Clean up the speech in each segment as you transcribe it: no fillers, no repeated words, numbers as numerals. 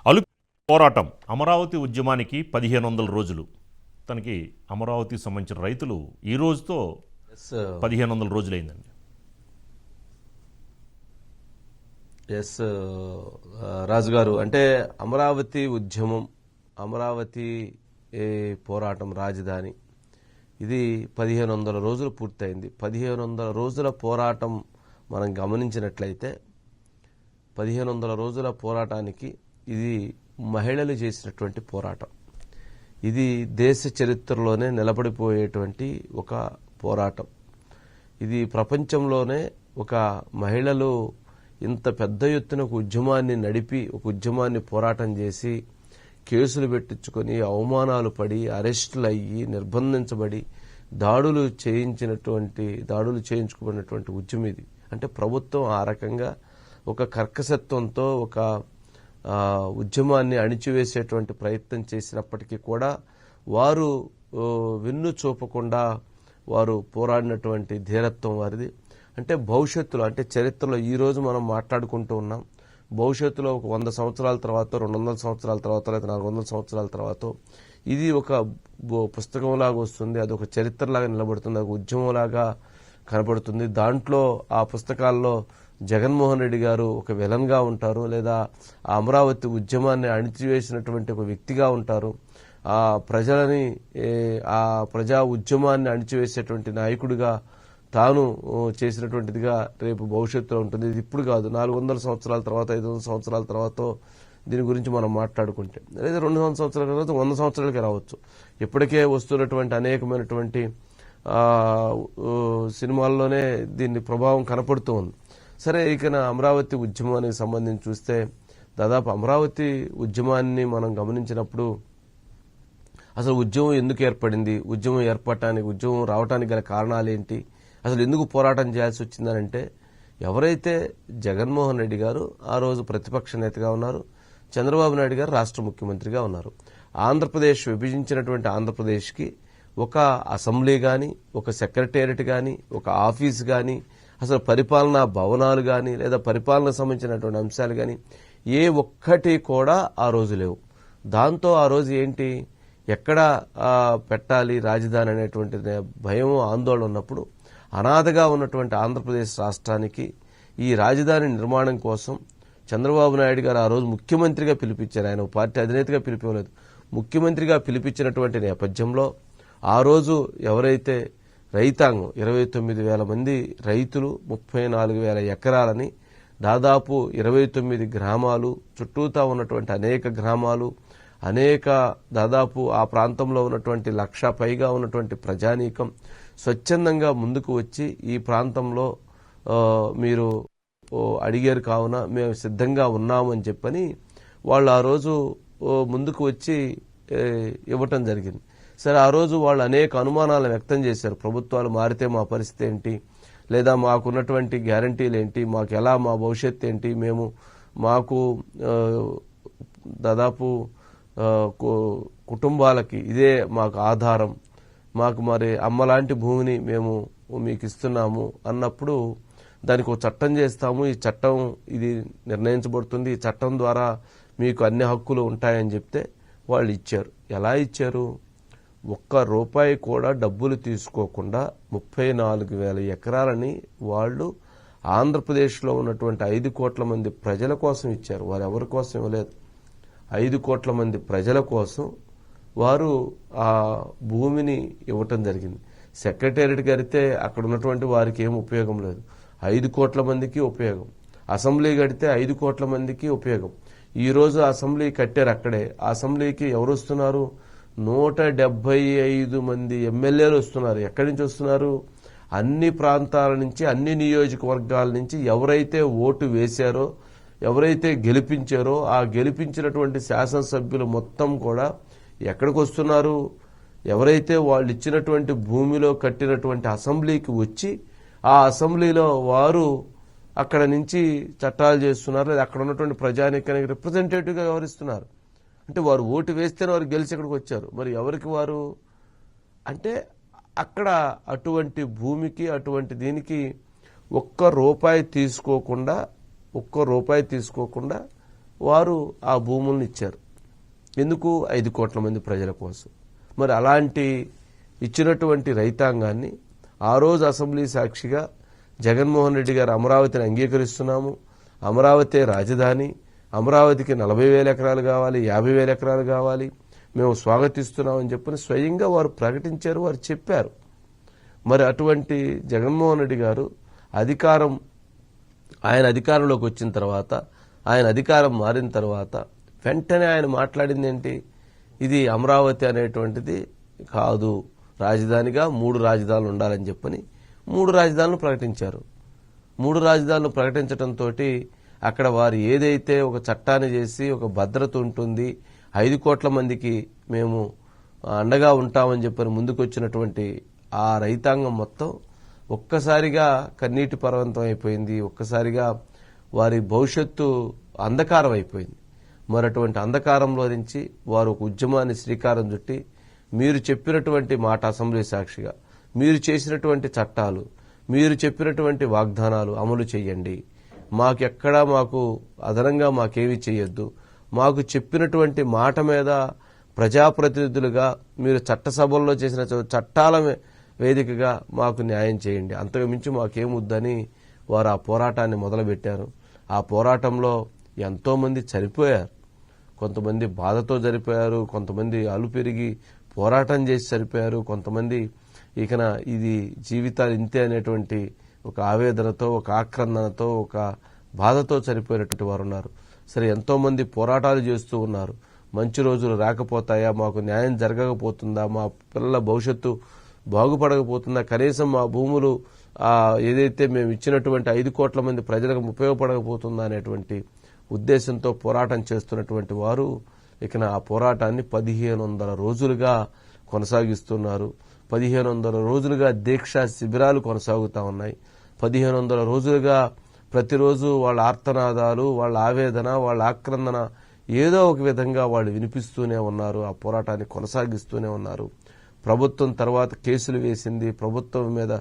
అలు పోరాటం అమరావతి ఉద్యమానికి 1500 రోజులు. తనకి అమరావతికి సంబంధించిన రైతులు ఈ రోజుతో 1500 రోజులైందండి. ఎస్ రాజు గారు, అంటే అమరావతి ఉద్యమం, అమరావతి పోరాటం, రాజధాని, ఇది 1500 రోజులు పూర్తయింది. 1500 రోజుల పోరాటం మనం గమనించినట్లయితే 1500 రోజుల పోరాటానికి ఇది మహిళలు చేసినటువంటి పోరాటం. ఇది దేశ చరిత్రలోనే నిలబడిపోయేటువంటి ఒక పోరాటం. ఇది ప్రపంచంలోనే ఒక మహిళలు ఇంత పెద్ద ఎత్తున ఒక ఉద్యమాన్ని నడిపి, ఒక ఉద్యమాన్ని పోరాటం చేసి, కేసులు పెట్టించుకొని, అవమానాలు పడి, అరెస్టులు అయ్యి, నిర్బంధించబడి, దాడులు చేయించుకున్నటువంటి ఉద్యమం ఇది. అంటే ప్రభుత్వం ఆ రకంగా ఒక కర్కశత్వంతో ఒక ఉద్యమాన్ని అణిచివేసేటువంటి ప్రయత్నం చేసినప్పటికీ కూడా వారు వెన్ను చూపకుండా వారు పోరాడినటువంటి ధీరత్వం వారిది. అంటే భవిష్యత్తులో, అంటే చరిత్రలో ఈరోజు మనం మాట్లాడుకుంటూ ఉన్నాం, భవిష్యత్తులో ఒక 100 సంవత్సరాల తర్వాత, 200 సంవత్సరాల తర్వాత, లేదా 400 సంవత్సరాల తర్వాత ఇది ఒక పుస్తకంలాగా వస్తుంది, అది ఒక చరిత్రలాగా నిలబడుతుంది, ఒక ఉద్యమంలాగా కనబడుతుంది. దాంట్లో ఆ పుస్తకాల్లో జగన్మోహన్ రెడ్డి గారు ఒక విలన్గా ఉంటారు, లేదా ఆ అమరావతి ఉద్యమాన్ని అణిచివేసినటువంటి ఒక వ్యక్తిగా ఉంటారు, ఆ ప్రజలని, ఆ ప్రజా ఉద్యమాన్ని అణిచివేసేటువంటి నాయకుడిగా తాను చేసినటువంటిదిగా రేపు భవిష్యత్తులో ఉంటుంది. ఇది ఇప్పుడు కాదు, 400 సంవత్సరాల తర్వాత, 500 సంవత్సరాల తర్వాత దీని గురించి మనం మాట్లాడుకుంటే, లేదా 200 సంవత్సరాల తర్వాత 100 సంవత్సరాలకి రావచ్చు. ఇప్పటికే వస్తున్నటువంటి అనేకమైనటువంటి సినిమాల్లోనే దీని ప్రభావం కనపడుతూ ఉంది. సరే, ఇక అమరావతి ఉద్యమానికి సంబంధించి చూస్తే, దాదాపు అమరావతి ఉద్యమాన్ని మనం గమనించినప్పుడు అసలు ఉద్యమం ఎందుకు ఏర్పడింది, ఉద్యమం ఏర్పడటానికి, ఉద్యమం రావడానికి గల కారణాలు ఏంటి, అసలు ఎందుకు పోరాటం చేయాల్సి వచ్చిందనంటే, ఎవరైతే జగన్మోహన్ రెడ్డి గారు ఆ రోజు ప్రతిపక్ష నేతగా ఉన్నారు, చంద్రబాబు నాయుడు గారు రాష్ట్ర ముఖ్యమంత్రిగా ఉన్నారు, ఆంధ్రప్రదేశ్ విభజించినటువంటి ఆంధ్రప్రదేశ్కి ఒక అసెంబ్లీ కానీ, ఒక సెక్రటేరియట్ కానీ, ఒక ఆఫీస్ కానీ, అసలు పరిపాలనా భవనాలు కానీ, లేదా పరిపాలనకు సంబంధించినటువంటి అంశాలు కానీ ఏ ఒక్కటి కూడా ఆ రోజు లేవు. దాంతో ఆ రోజు ఏంటి, ఎక్కడ పెట్టాలి రాజధాని అనేటువంటి భయం, ఆందోళన ఉన్నప్పుడు అనాథగా ఉన్నటువంటి ఆంధ్రప్రదేశ్ రాష్ట్రానికి ఈ రాజధాని నిర్మాణం కోసం చంద్రబాబు నాయుడు గారు ఆ రోజు ముఖ్యమంత్రిగా పిలిపించారు. ఆయన పార్టీ అధినేతగా పిలిపివ్వలేదు, ముఖ్యమంత్రిగా పిలిపించినటువంటి నేపథ్యంలో ఆ రోజు ఎవరైతే రైతాంగం 29,000 మంది రైతులు, 34,000 ఎకరాలని, దాదాపు 29 గ్రామాలు, చుట్టూతా ఉన్నటువంటి అనేక గ్రామాలు, దాదాపు ఆ ప్రాంతంలో ఉన్నటువంటి 1,00,000 పైగా ఉన్నటువంటి ప్రజానీకం స్వచ్ఛందంగా ముందుకు వచ్చి ఈ ప్రాంతంలో మీరు అడిగారు కావున మేము సిద్ధంగా ఉన్నామని చెప్పని వాళ్ళు ఆ రోజు ముందుకు వచ్చి ఇవ్వటం జరిగింది. సరే, ఆ రోజు వాళ్ళు అనేక అనుమానాలను వ్యక్తం చేశారు. ప్రభుత్వాలు మారితే మా పరిస్థితి ఏంటి, లేదా మాకున్నటువంటి గ్యారంటీలు ఏంటి, మాకు ఎలా, మా భవిష్యత్తు ఏంటి, మాకు దాదాపు కుటుంబాలకి ఇదే మాకు ఆధారం, మాకు మరి అమ్మలాంటి భూమిని మేము మీకు ఇస్తున్నాము అన్నప్పుడు దానికి ఒక చట్టం చేస్తాము, ఈ చట్టం ఇది నిర్ణయించబడుతుంది, ఈ చట్టం ద్వారా మీకు అన్ని హక్కులు ఉంటాయని చెప్తే వాళ్ళు ఇచ్చారు. ఎలా ఇచ్చారు, ₹1 కూడా డబ్బులు తీసుకోకుండా 34,000 ఎకరాలని వాళ్ళు ఆంధ్రప్రదేశ్లో ఉన్నటువంటి 5 కోట్ల మంది ప్రజల కోసం ఇచ్చారు. వారు ఎవరి కోసం ఇవ్వలేదు, 5 కోట్ల మంది ప్రజల కోసం వారు ఆ భూమిని ఇవ్వటం జరిగింది. సెక్రటేరియట్ కడితే అక్కడ ఉన్నటువంటి వారికి ఏం ఉపయోగం లేదు, 5 కోట్ల మందికి ఉపయోగం. అసెంబ్లీ కడితే 5 కోట్ల మందికి ఉపయోగం. ఈరోజు అసెంబ్లీ కట్టారు, అక్కడే అసెంబ్లీకి ఎవరు వస్తున్నారు, 175 మంది ఎమ్మెల్యేలు వస్తున్నారు. ఎక్కడి నుంచి వస్తున్నారు, అన్ని ప్రాంతాల నుంచి, అన్ని నియోజకవర్గాల నుంచి ఎవరైతే ఓటు వేశారో, ఎవరైతే గెలిపించారో ఆ గెలిపించినటువంటి శాసనసభ్యులు మొత్తం కూడా ఎక్కడికి వస్తున్నారు, ఎవరైతే వాళ్ళు ఇచ్చినటువంటి భూమిలో కట్టినటువంటి అసెంబ్లీకి వచ్చి ఆ అసెంబ్లీలో వారు అక్కడ నుంచి చట్టాలు చేస్తున్నారు, లేదా అక్కడ ఉన్నటువంటి ప్రజానీకానికి రిప్రజెంటేటివ్గా వ్యవహరిస్తున్నారు. అంటే వారు ఓటు వేస్తేనే వారు గెలిచి ఇక్కడికి వచ్చారు. మరి ఎవరికి వారు అంటే, అక్కడ అటువంటి భూమికి, అటువంటి దీనికి ₹1 తీసుకోకుండా వారు ఆ భూములను ఇచ్చారు. ఎందుకు? 5 కోట్ల మంది ప్రజల కోసం. మరి అలాంటి ఇచ్చినటువంటి రైతాంగాన్ని ఆ రోజు అసెంబ్లీ సాక్షిగా జగన్మోహన్ రెడ్డి గారు అమరావతిని అంగీకరిస్తున్నాము, అమరావతి రాజధాని, అమరావతికి 40,000 ఎకరాలు కావాలి, 50,000 ఎకరాలు కావాలి, మేము స్వాగతిస్తున్నామని చెప్పని స్వయంగా వారు ప్రకటించారు, వారు చెప్పారు. మరి అటువంటి జగన్మోహన్ రెడ్డి గారు ఆయన అధికారంలోకి వచ్చిన తర్వాత, ఆయన అధికారం మారిన తర్వాత వెంటనే ఆయన మాట్లాడింది ఏంటి? ఇది అమరావతి అనేటువంటిది కాదు, రాజధానిగా 3 రాజధానులు ఉండాలని చెప్పని 3 రాజధానులు ప్రకటించారు. 3 రాజధానులు ప్రకటించడంతో అక్కడ వారు ఏదైతే ఒక చట్టాన్ని చేసి ఒక భద్రత ఉంటుంది, 5 కోట్ల మందికి మేము అండగా ఉంటామని చెప్పని ముందుకొచ్చినటువంటి ఆ రైతాంగం మొత్తం ఒక్కసారిగా కన్నీటి పర్వంతం అయిపోయింది. ఒక్కసారిగా వారి భవిష్యత్తు అంధకారం అయిపోయింది. మరి అటువంటి అంధకారంలో నుంచి వారు ఒక ఉద్యమాన్ని శ్రీకారం చుట్టి, మీరు చెప్పినటువంటి మాట అసెంబ్లీ సాక్షిగా, మీరు చేసినటువంటి చట్టాలు, మీరు చెప్పినటువంటి వాగ్దానాలు అమలు చేయండి, మాకు అదనంగా మాకేమీ చేయొద్దు, మాకు చెప్పినటువంటి మాట మీద ప్రజాప్రతినిధులుగా మీరు చట్టసభల్లో చేసిన చట్టాల వేదికగా మాకు న్యాయం చేయండి, అంతకు మించి మాకేముద్దని వారు ఆ పోరాటాన్ని మొదలుపెట్టారు. ఆ పోరాటంలో ఎంతో మంది చనిపోయారు. కొంతమంది బాధతో చనిపోయారు, కొంతమంది అలుపెరిగి పోరాటం చేసి చనిపోయారు, కొంతమంది ఇకన ఇది జీవితాలు ఇంతే అనేటువంటి ఒక ఆవేదనతో, ఒక ఆక్రందనతో, ఒక బాధతో చనిపోయినటువంటి వారు ఉన్నారు. సరే, ఎంతో మంది పోరాటాలు చేస్తూ ఉన్నారు. మంచి రోజులు రాకపోతాయా, మాకు న్యాయం జరగకపోతుందా, మా పిల్లల భవిష్యత్తు బాగుపడకపోతుందా, కనీసం మా భూములు ఏదైతే మేము ఇచ్చినటువంటి 5 కోట్ల మంది ప్రజలకు ఉపయోగపడకపోతుందా అనేటువంటి ఉద్దేశంతో పోరాటం చేస్తున్నటువంటి వారు ఇక ఆ పోరాటాన్ని 1500 రోజులుగా కొనసాగిస్తున్నారు. 1500 రోజులుగా దీక్షా శిబిరాలు కొనసాగుతా ఉన్నాయి. 1500 రోజులుగా ప్రతిరోజు వాళ్ళ ఆర్తనాదాలు, వాళ్ళ ఆవేదన, వాళ్ళ ఆక్రందన ఏదో ఒక విధంగా వాళ్ళు వినిపిస్తూనే ఉన్నారు. ఆ పోరాటాన్ని కొనసాగిస్తూనే ఉన్నారు. ప్రభుత్వం తర్వాత కేసులు వేసింది. ప్రభుత్వం మీద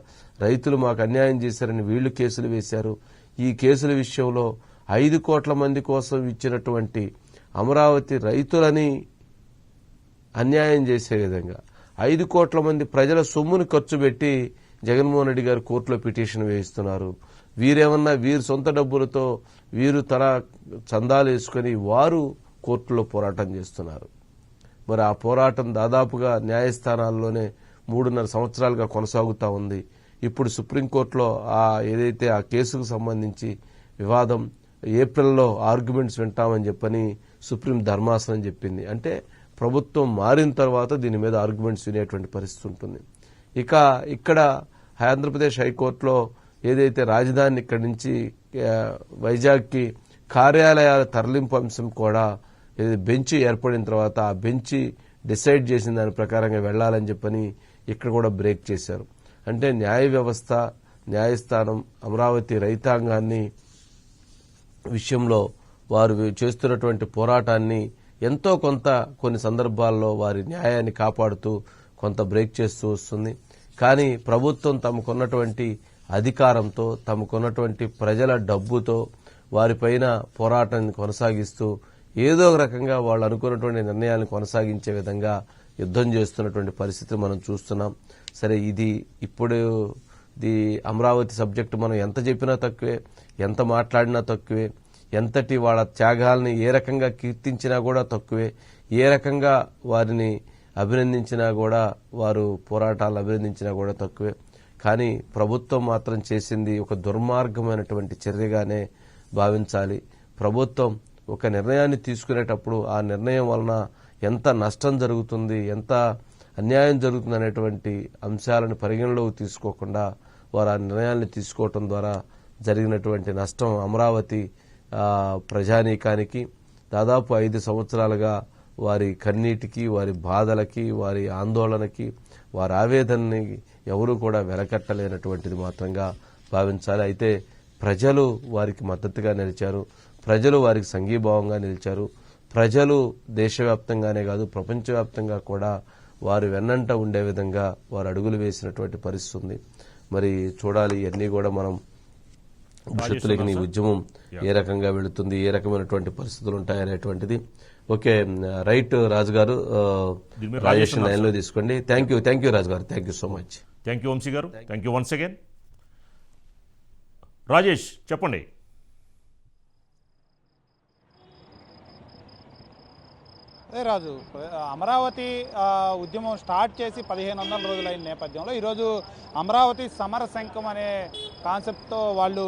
రైతులు మాకు అన్యాయం చేశారని వీళ్లు కేసులు వేశారు. ఈ కేసుల విషయంలో 5 కోట్ల మంది కోసం ఇచ్చినటువంటి అమరావతి రైతులని అన్యాయం చేసే విధంగా 5 కోట్ల మంది ప్రజల సొమ్మును ఖర్చు పెట్టి జగన్మోహన్ రెడ్డి గారు కోర్టులో పిటిషన్ వేయిస్తున్నారు. వీరేమన్నా వీరి సొంత డబ్బులతో వీరు తన చందాలు వేసుకుని వారు కోర్టులో పోరాటం చేస్తున్నారు. మరి ఆ పోరాటం దాదాపుగా న్యాయస్థానాల్లోనే 3.5 సంవత్సరాలుగా కొనసాగుతూ ఉంది. ఇప్పుడు సుప్రీంకోర్టులో ఏదైతే ఆ కేసుకు సంబంధించి వివాదం ఏప్రిల్లో ఆర్గ్యుమెంట్స్ వింటామని చెప్పని సుప్రీం ధర్మాసనం చెప్పింది. అంటే ప్రభుత్వం మారిన తర్వాత దీని మీద ఆర్గ్యుమెంట్స్ వినేటువంటి పరిస్థితి ఉంటుంది. ఇక ఇక్కడ ఆంధ్రప్రదేశ్ హైకోర్టులో ఏదైతే రాజధాని ఇక్కడి నుంచి వైజాగ్కి కార్యాలయాల తరలింపు అంశం కూడా బెంచ్ ఏర్పడిన తర్వాత ఆ బెంచ్ డిసైడ్ చేసిన దాని ప్రకారంగా వెళ్లాలని చెప్పని ఇక్కడ కూడా బ్రేక్ చేశారు. అంటే న్యాయ వ్యవస్థ, న్యాయస్థానం అమరావతి రైతాంగాన్ని విషయంలో వారు చేస్తున్నటువంటి పోరాటాన్ని ఎంతో కొంత కొన్ని సందర్భాల్లో వారి న్యాయాన్ని కాపాడుతూ కొంత బ్రేక్ చేస్తూ వస్తుంది. కానీ ప్రభుత్వం తమకున్నటువంటి అధికారంతో, తమకున్నటువంటి ప్రజల డబ్బుతో వారిపైన పోరాటాన్ని కొనసాగిస్తూ ఏదో ఒక రకంగా వాళ్ళు అనుకున్నటువంటి నిర్ణయాలను కొనసాగించే విధంగా యుద్ధం చేస్తున్నటువంటి పరిస్థితి మనం చూస్తున్నాం. సరే, ఇప్పుడు అమరావతి సబ్జెక్టు మనం ఎంత చెప్పినా తక్కువే, ఎంత మాట్లాడినా తక్కువే, ఎంతటి వాళ్ళ త్యాగాల్ని ఏ రకంగా కీర్తించినా కూడా తక్కువే, ఏ రకంగా వారిని అభినందించినా కూడా, వారు పోరాటాలు అభినందించినా కూడా తక్కువే. కానీ ప్రభుత్వం మాత్రం చేసింది ఒక దుర్మార్గమైనటువంటి చర్యగానే భావించాలి. ప్రభుత్వం ఒక నిర్ణయాన్ని తీసుకునేటప్పుడు ఆ నిర్ణయం వలన ఎంత నష్టం జరుగుతుంది, ఎంత అన్యాయం జరుగుతుంది అనేటువంటి అంశాలను పరిగణలోకి తీసుకోకుండా వారు ఆ నిర్ణయాన్ని తీసుకోవటం ద్వారా జరిగినటువంటి నష్టం అమరావతి ప్రజానీకానికి దాదాపు 5 సంవత్సరాలుగా వారి కన్నీటికి, వారి బాధలకి, వారి ఆందోళనకి, వారి ఆవేదనని ఎవరూ కూడా వెలకట్టలేనటువంటిది మాత్రంగా భావించాలి. అయితే ప్రజలు వారికి మద్దతుగా నిలిచారు, ప్రజలు వారికి సంఘీభావంగా నిలిచారు, ప్రజలు దేశవ్యాప్తంగానే కాదు ప్రపంచవ్యాప్తంగా కూడా వారు వెన్నంట ఉండే విధంగా వారు అడుగులు వేసినటువంటి పరిస్థితి ఉంది. మరి చూడాలి, ఇవన్నీ కూడా మనం భవిష్యత్తులో ఈ ఉద్యమం ఏ రకంగా వెళుతుంది, ఏ రకమైనటువంటి పరిస్థితులు ఉంటాయనేటువంటిది. ఓకే, రైట్ రాజు గారు, రాజేష్ లైన్లో తీసుకోండి. Thank you Raju garu, thank you so much. Thank you Vamshi garu, thank you once again. Rajesh చెప్పండి. అదే రాజు, అమరావతి ఉద్యమం స్టార్ట్ చేసి 1500 రోజులైన నేపథ్యంలో ఈరోజు అమరావతి సమర శంఖం అనే కాన్సెప్ట్తో వాళ్ళు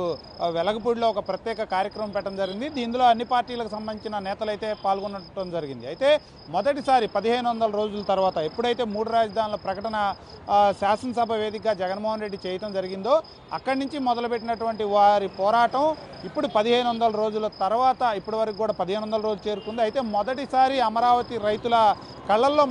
వెలగపూడిలో ఒక ప్రత్యేక కార్యక్రమం పెట్టడం జరిగింది. దీనిలో అన్ని పార్టీలకు సంబంధించిన నేతలు అయితే పాల్గొనడం జరిగింది. అయితే మొదటిసారి 1500 రోజుల తర్వాత ఎప్పుడైతే 3 రాజధానుల ప్రకటన శాసనసభ వేదికగా జగన్మోహన్ రెడ్డి చేయడం జరిగిందో అక్కడి నుంచి మొదలుపెట్టినటువంటి వారి పోరాటం ఇప్పుడు 1500 రోజుల తర్వాత ఇప్పటి వరకు కూడా 1500 రోజులు చేరుకుంది. అయితే మొదటిసారి అమరావతి రైతుల కళ్ళల్లో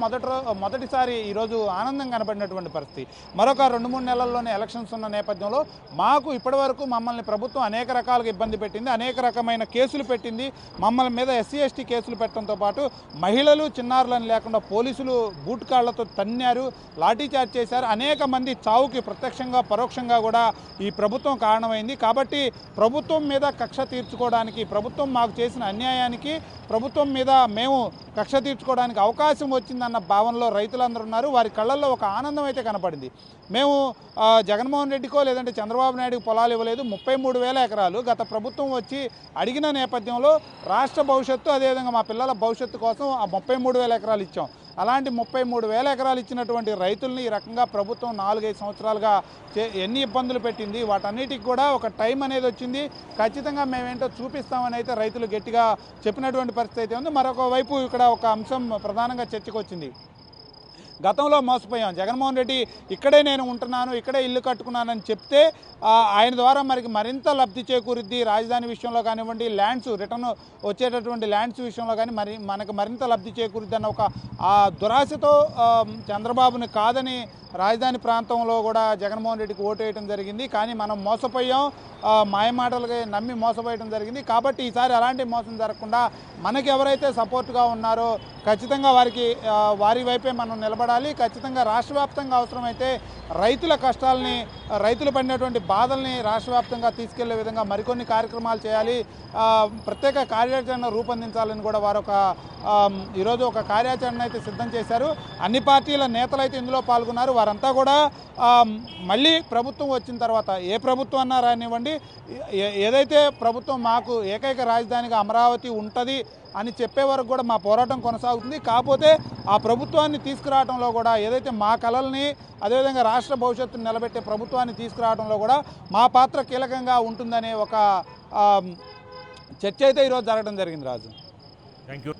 మొదటిసారి ఈరోజు ఆనందం కనబడినటువంటి పరిస్థితి. మరొక 2-3 నెలల్లోనే ఎలక్షన్స్ ఉన్న నేపథ్యంలో మాకు ఇప్పటివరకు మమ్మల్ని ప్రభుత్వం అనేక రకాలుగా ఇబ్బంది పెట్టింది, అనేక రకమైన కేసులు పెట్టింది. మమ్మల్ని మీద SC/ST కేసులు పెట్టడంతో పాటు మహిళలు చిన్నారులను లేకుండా పోలీసులు బూట్ కాళ్లతో తన్నారు, లాఠీచార్జ్ చేశారు. అనేక మంది చావుకి ప్రత్యక్షంగా పరోక్షంగా కూడా ఈ ప్రభుత్వం కారణమైంది. కాబట్టి ప్రభుత్వం మీద కక్ష తీర్చుకోవడానికి, ప్రభుత్వం మాకు చేసిన అన్యాయానికి ప్రభుత్వం మీద మేము కక్ష తీర్చుకోవడానికి అవకాశం వచ్చిందన్న భావనలో రైతులందరూ ఉన్నారు. వారి కళ్ళల్లో ఒక ఆనందం అయితే కనపడింది. మేము జగన్మోహన్ రెడ్డికో లేదంటే చంద్రబాబు నాయుడుకి పొలాలు ఇవ్వలేదు, 33,000 ఎకరాలు గత ప్రభుత్వం వచ్చి అడిగిన నేపథ్యంలో రాష్ట్ర భవిష్యత్తు అదేవిధంగా మా పిల్లల భవిష్యత్తు కోసం ఆ 33,000 ఎకరాలు ఇచ్చాం. అలాంటి 33,000 ఎకరాలు ఇచ్చినటువంటి రైతుల్ని ఈ రకంగా ప్రభుత్వం 4-5 సంవత్సరాలుగా ఎన్ని ఇబ్బందులు పెట్టింది, వాటన్నిటికి కూడా ఒక టైం అనేది వచ్చింది. ఖచ్చితంగా మేమేంటో చూపిస్తామని అయితే రైతులు గట్టిగా చెప్పినటువంటి పరిస్థితి అయితే ఉంది. మరొక వైపు ఇక్కడ ఒక అంశం ప్రధానంగా చర్చకు వచ్చింది. గతంలో మోసపోయాం, జగన్మోహన్ రెడ్డి ఇక్కడే నేను ఉంటున్నాను, ఇక్కడే ఇల్లు కట్టుకున్నానని చెప్తే ఆయన ద్వారా మరింత లబ్ధి చేకూరుద్ది. రాజధాని విషయంలో కానివ్వండి, ల్యాండ్స్ రిటర్న్ వచ్చేటటువంటి ల్యాండ్స్ విషయంలో కానీ మనకు మరింత లబ్ధి చేకూరుద్ది అన్న ఒక దురాశతో చంద్రబాబుని కాదని రాజధాని ప్రాంతంలో కూడా జగన్మోహన్ రెడ్డికి ఓటు వేయడం జరిగింది. కానీ మనం మోసపోయాం, మాయమాటలుగా నమ్మి మోసపోయడం జరిగింది. కాబట్టి ఈసారి అలాంటి మోసం జరగకుండా మనకి ఎవరైతే సపోర్ట్గా ఉన్నారో ఖచ్చితంగా వారి వైపే మనం నిలబడాలి. ఖచ్చితంగా రాష్ట్ర వ్యాప్తంగా అవసరమైతే రైతుల కష్టాలని, రైతులు పడినటువంటి బాధల్ని రాష్ట్ర వ్యాప్తంగా తీసుకెళ్లే విధంగా మరికొన్ని కార్యక్రమాలు చేయాలి, ప్రత్యేక కార్యాచరణ రూపొందించాలని కూడా వారు ఈరోజు ఒక కార్యాచరణ అయితే సిద్ధం చేశారు. అన్ని పార్టీల నేతలు అయితే ఇందులో పాల్గొన్నారు. వారంతా కూడా మళ్ళీ ప్రభుత్వం వచ్చిన తర్వాత, ఏ ప్రభుత్వం అన్నా రానివ్వండి, ఏదైతే ప్రభుత్వం మాకు ఏకైక రాజధానిగా అమరావతి ఉంటుంది అని చెప్పే వరకు కూడా మా పోరాటం కొనసాగుతుంది. కాకపోతే ఆ ప్రభుత్వాన్ని తీసుకురావడంలో కూడా ఏదైతే మా కళల్ని అదేవిధంగా రాష్ట్ర భవిష్యత్తును నిలబెట్టే ప్రభుత్వాన్ని తీసుకురావడంలో కూడా మా పాత్ర కీలకంగా ఉంటుందనే ఒక చర్చ అయితే ఈరోజు జరగడం జరిగింది. రాజు, థ్యాంక్ యూ.